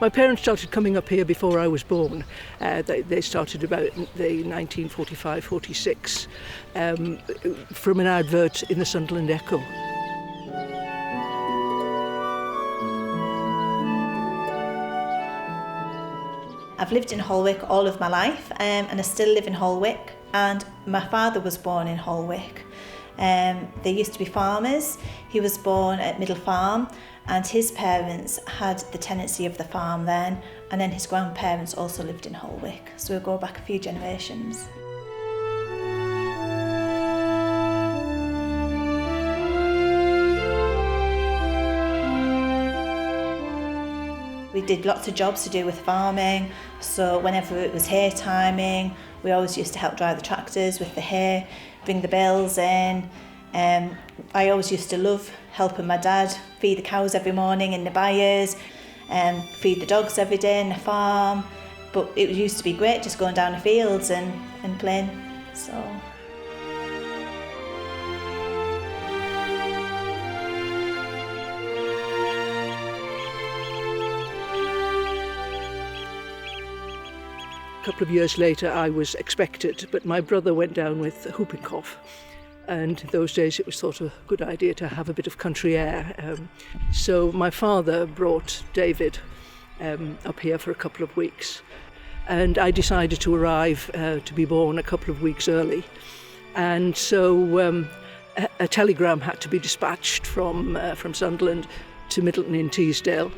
My parents started coming up here before I was born. They started about the 1945-46 from an advert in the Sunderland Echo. I've lived in Holwick all of my life, and I still live in Holwick, and my father was born in Holwick. They used to be farmers. He was born at Middle Farm, and his parents had the tenancy of the farm then, and then his grandparents also lived in Holwick, so we'll go back a few generations. We did lots of jobs to do with farming, so whenever it was hay timing, we always used to help drive the tractors with the hay, bring the bales in. I always used to love helping my dad feed the cows every morning in the byres, feed the dogs every day in the farm. But it used to be great just going down the fields and playing. So. A couple of years later I was expected, but my brother went down with a whooping cough. And in those days it was thought a good idea to have a bit of country air. So my father brought David up here for a couple of weeks. And I decided to arrive to be born a couple of weeks early. And so a telegram had to be dispatched from Sunderland to Middleton in Teesdale.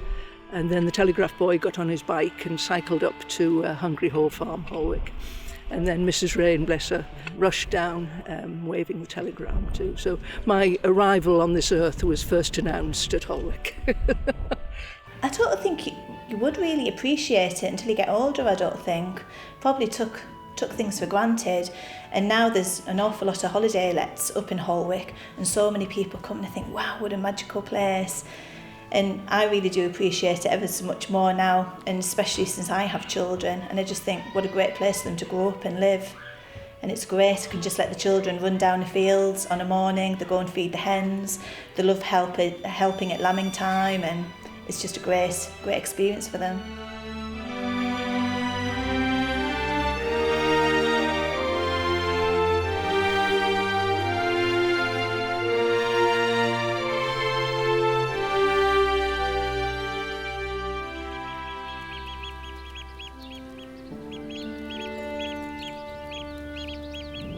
And then the telegraph boy got on his bike and cycled up to Hungry Hall Farm, Holwick. And then Mrs. Rain, bless her, rushed down, waving the telegram too. So my arrival on this earth was first announced at Holwick. I don't think you would really appreciate it until you get older, I don't think. Probably took things for granted. And now there's an awful lot of holiday lets up in Holwick, and so many people come and think, wow, what a magical place. And I really do appreciate it ever so much more now, and especially since I have children, and I just think what a great place for them to grow up and live. And it's great, you can just let the children run down the fields on a morning, they go and feed the hens, they love helping at lambing time, and it's just a great experience for them.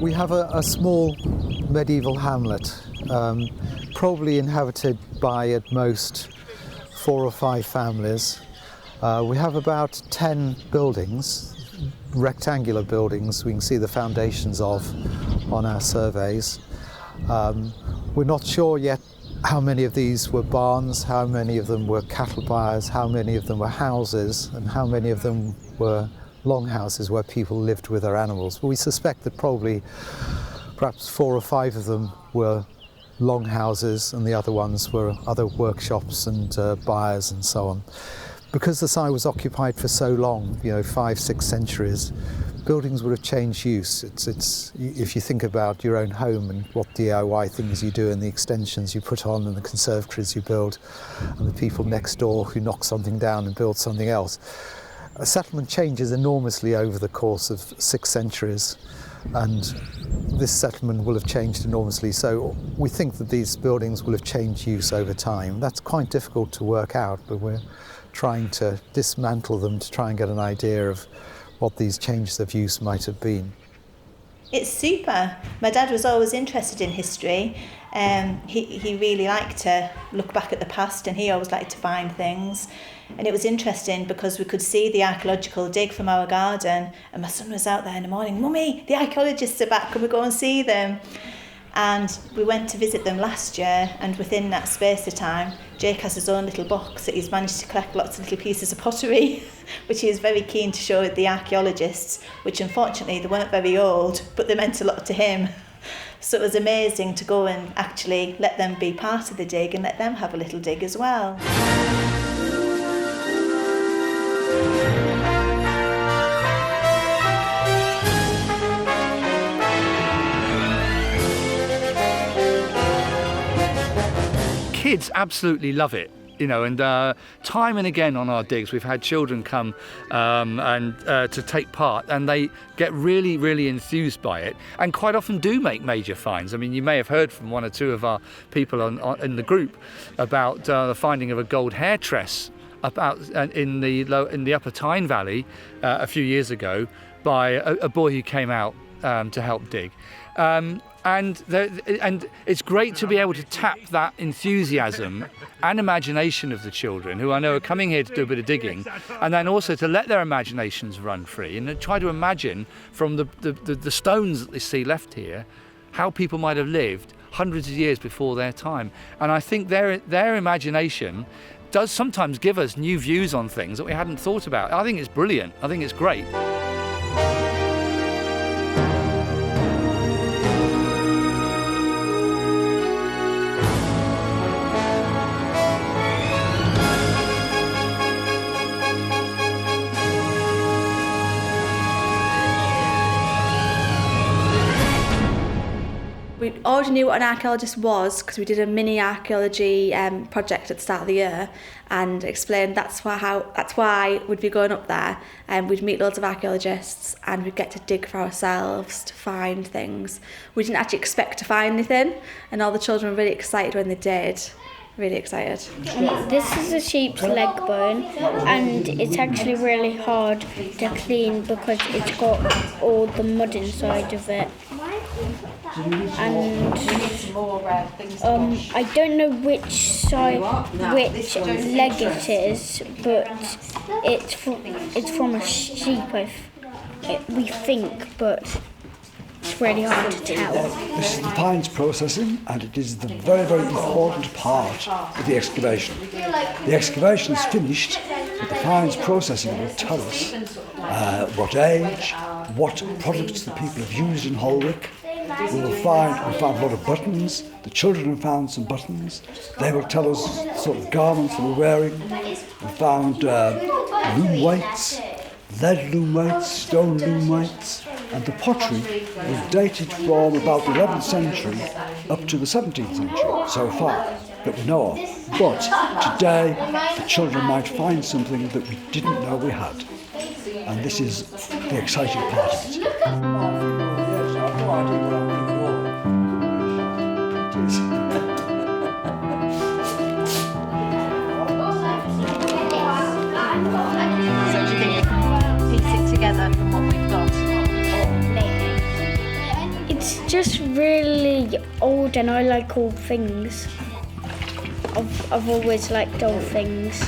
We have a small medieval hamlet, probably inhabited by at most 4 or 5 families. We have about 10 buildings, rectangular buildings we can see the foundations of on our surveys. We're not sure yet how many of these were barns, how many of them were cattle byres, how many of them were houses, and how many of them were longhouses where people lived with their animals. But we suspect that probably perhaps 4 or 5 of them were longhouses and the other ones were other workshops and byres and so on. Because the site was occupied for so long, 5-6 centuries, buildings would have changed use. It's if you think about your own home and what DIY things you do and the extensions you put on and the conservatories you build and the people next door who knock something down and build something else. A settlement changes enormously over the course of 6 centuries, and this settlement will have changed enormously. So we think that these buildings will have changed use over time. That's quite difficult to work out, but we're trying to dismantle them to try and get an idea of what these changes of use might have been. It's super. My dad was always interested in history. He really liked to look back at the past, and he always liked to find things. And it was interesting because we could see the archaeological dig from our garden, and my son was out there in the morning, "Mummy, the archaeologists are back, can we go and see them?" And we went to visit them last year, and within that space of time, Jake has his own little box that he's managed to collect lots of little pieces of pottery, which he is very keen to show the archaeologists, which unfortunately they weren't very old, but they meant a lot to him. So it was amazing to go and actually let them be part of the dig and let them have a little dig as well. Kids absolutely love it. And time and again on our digs, we've had children come and to take part, and they get really, really enthused by it, and quite often do make major finds. I mean, you may have heard from one or two of our people in the group about the finding of a gold hair tress in the Upper Tyne Valley a few years ago by a boy who came out to help dig. And it's great to be able to tap that enthusiasm and imagination of the children, who I know are coming here to do a bit of digging, and then also to let their imaginations run free and try to imagine from the stones that they see left here how people might have lived hundreds of years before their time. And I think their imagination does sometimes give us new views on things that we hadn't thought about. I think it's brilliant. I think it's great. We already knew what an archaeologist was because we did a mini archaeology project at the start of the year and explained that's why we'd be going up there, and we'd meet loads of archaeologists and we'd get to dig for ourselves to find things. We didn't actually expect to find anything, and all the children were really excited when they did. Really excited. This is a sheep's leg bone, and it's actually really hard to clean because it's got all the mud inside of it. And I don't know which leg it is, but it's from a sheep. We think, but it's really hard to tell. This is the fines processing, and it is the very, very important part of the excavation. The excavation is finished, but the fines processing will tell us what age, what products the people have used in Holwick. We found a lot of buttons. The children have found some buttons. They will tell us the sort of garments they were wearing. We found loom weights, lead loom weights, stone loom weights, and the pottery was dated from about the 11th century up to the 17th century so far that we know of. But today the children might find something that we didn't know we had, and this is the exciting part of it. From what we've got. It's just really old, and I like old things. I've always liked old things.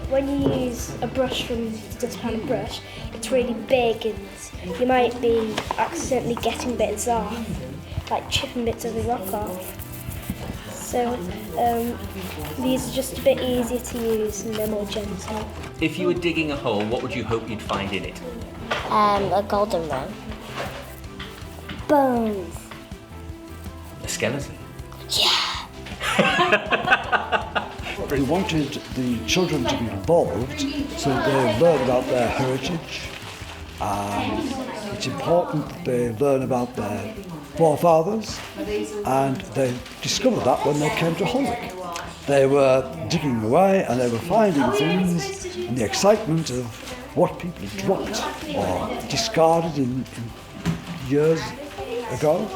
When you use a brush from this kind of brush, it's really big, and you might be accidentally getting bits off, like chipping bits of the rock off. So these are just a bit easier to use, and they're more gentle. If you were digging a hole, what would you hope you'd find in it? A golden one. Bones. A skeleton? Yeah. We wanted the children to be involved so that they learn about their heritage. It's important that they learn about their forefathers, and they discovered that when they came to Holwick. They were digging away and they were finding things, and the excitement of what people had dropped or discarded in years ago,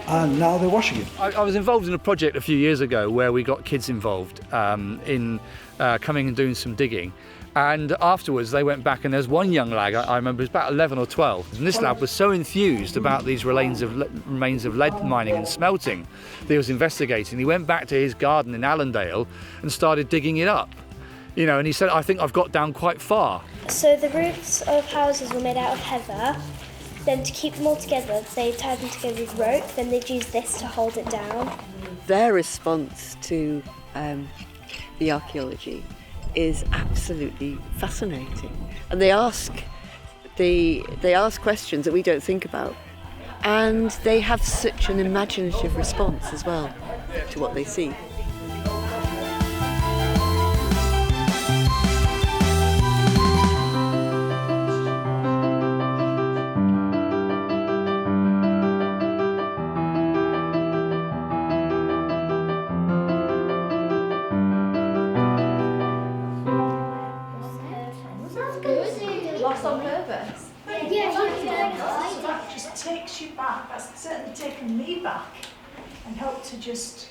and now they're washing it. I was involved in a project a few years ago where we got kids involved in coming and doing some digging. And afterwards they went back, and there's one young lad, I remember, he was about 11 or 12, and this lad was so enthused about these remains of lead mining and smelting that he was investigating. He went back to his garden in Allendale and started digging it up. And he said, I think I've got down quite far. So the roofs of houses were made out of heather. Then to keep them all together, they tied them together with rope. Then they'd use this to hold it down. Their response to the archaeology is absolutely fascinating, and they ask questions that we don't think about, and they have such an imaginative response as well to what they see. takes you back. That's certainly taken me back and helped to just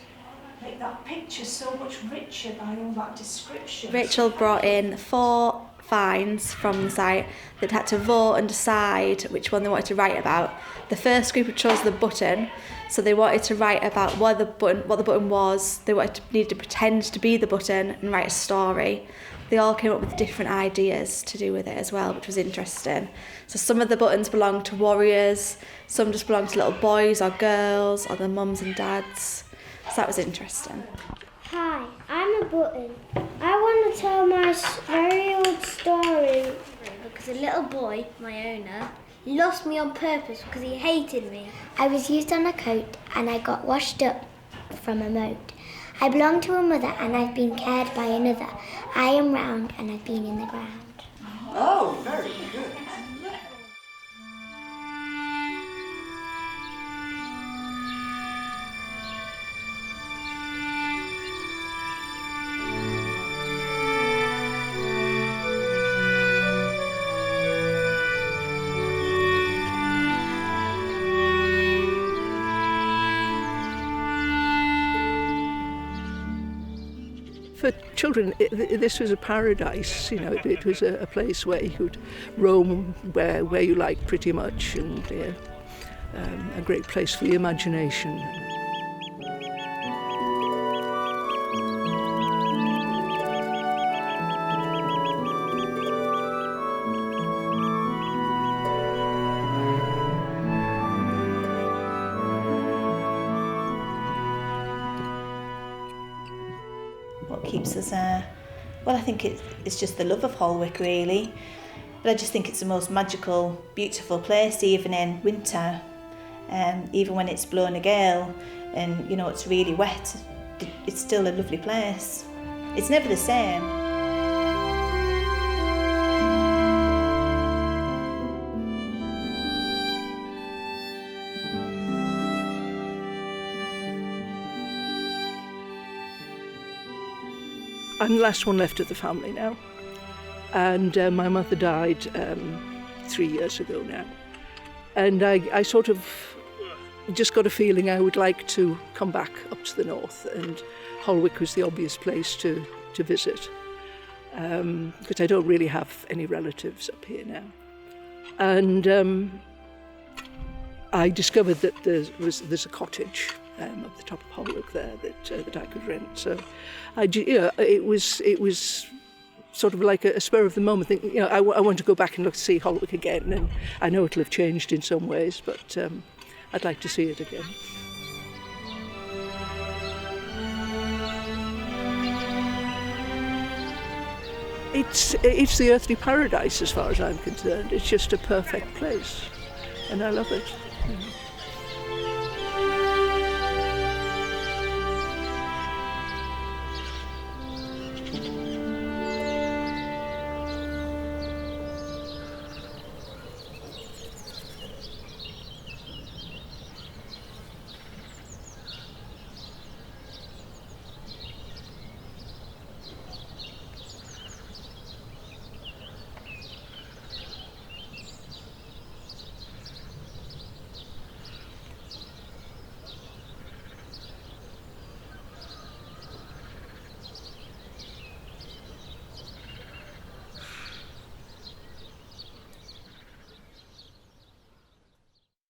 make that picture so much richer by all that description. Rachel brought in 4 finds from the site. They'd had to vote and decide which one they wanted to write about. The first group had chose the button, so they wanted to write about what the button was. They needed to pretend to be the button and write a story. They all came up with different ideas to do with it as well, which was interesting. So some of the buttons belonged to warriors, some just belonged to little boys or girls or their mums and dads. So that was interesting. Hi, I'm a button. I want to tell my very old story because a little boy, my owner, lost me on purpose because he hated me. I was used on a coat and I got washed up from a moat. I belong to a mother and I've been cared by another. I am round and I've been in the ground. Oh, very good. For children, this was a paradise. You know, it was a place where you could roam where you like pretty much, and a great place for the imagination. What keeps us well, I think it's just the love of Holwick, really. But I just think it's the most magical, beautiful place, even in winter. Even when it's blowing a gale and, you know, it's really wet, it's still a lovely place. It's never the same. I'm the last one left of the family now, and my mother died 3 years ago now, and I sort of just got a feeling I would like to come back up to the north, and Holwick was the obvious place to visit, because I don't really have any relatives up here now. And I discovered that there's a cottage at the top of Holwick there that I could rent. So it was sort of like a spur of the moment thing. I want to go back and see Holwick again, and I know it'll have changed in some ways, but I'd like to see it again. It's the earthly paradise as far as I'm concerned. It's just a perfect place, and I love it.